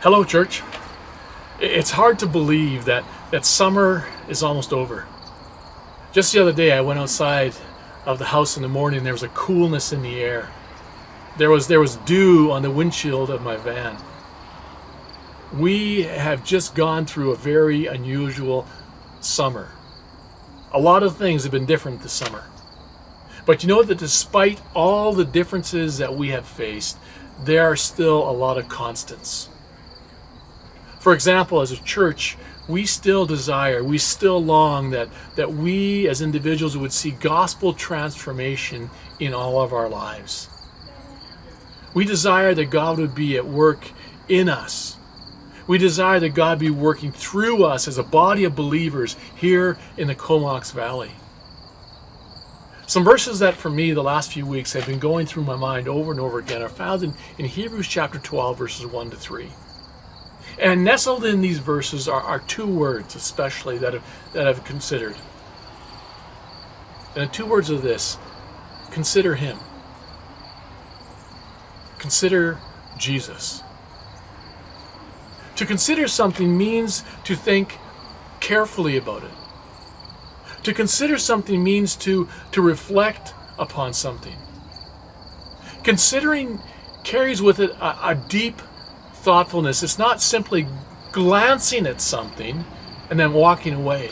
Hello, church. It's hard to believe that summer is almost over. Just the other day, I went outside of the house in the morning. There was a coolness in the air. There was dew on the windshield of my van. We have just gone through a very unusual summer. A lot of things have been different this summer. But you know that despite all the differences that we have faced, there are still a lot of constants. For example, as a church, we still desire, we still long that we as individuals would see gospel transformation in all of our lives. We desire that God would be at work in us. We desire that God be working through us as a body of believers here in the Comox Valley. Some verses that for me the last few weeks have been going through my mind over and over again are found in Hebrews chapter 12, verses 1 to 3. And nestled in these verses are two words especially that I've considered. And the two words are this: consider Him. Consider Jesus. To consider something means to think carefully about it. To consider something means to reflect upon something. Considering carries with it a deep thoughtfulness. It's not simply glancing at something and then walking away.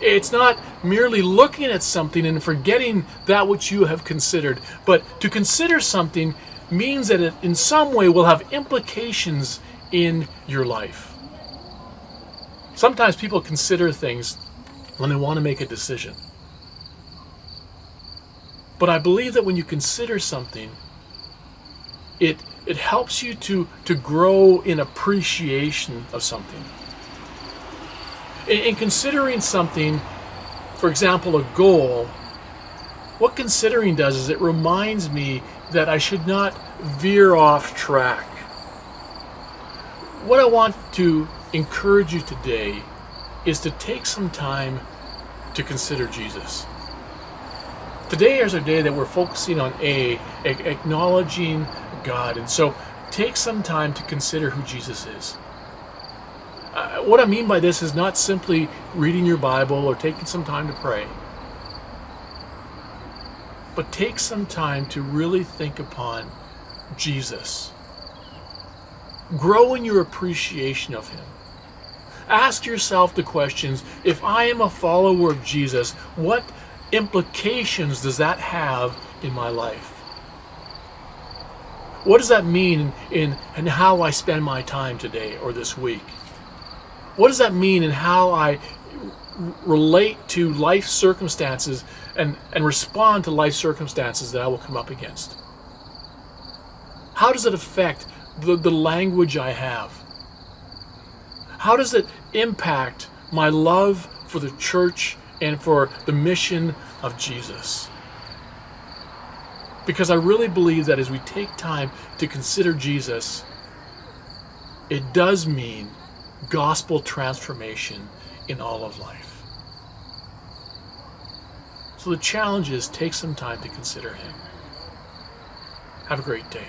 It's not merely looking at something and forgetting that which you have considered. But to consider something means that it in some way will have implications in your life. Sometimes people consider things when they want to make a decision. But I believe that when you consider something, it helps you to grow in appreciation of something. In considering something, for example, a goal, what considering does is it reminds me that I should not veer off track. What I want to encourage you today is to take some time to consider Jesus. Today is a day that we're focusing on acknowledging God. And so take some time to consider who Jesus is. What I mean by this is not simply reading your Bible or taking some time to pray. But take some time to really think upon Jesus. Grow in your appreciation of Him. Ask yourself the questions: if I am a follower of Jesus, what implications does that have in my life? What does that mean in how I spend my time today or this week? What does that mean in how I relate to life circumstances and respond to life circumstances that I will come up against? How does it affect the language I have? How does it impact my love for the church and for the mission of Jesus? Because I really believe that as we take time to consider Jesus, it does mean gospel transformation in all of life. So the challenge is take some time to consider Him. Have a great day.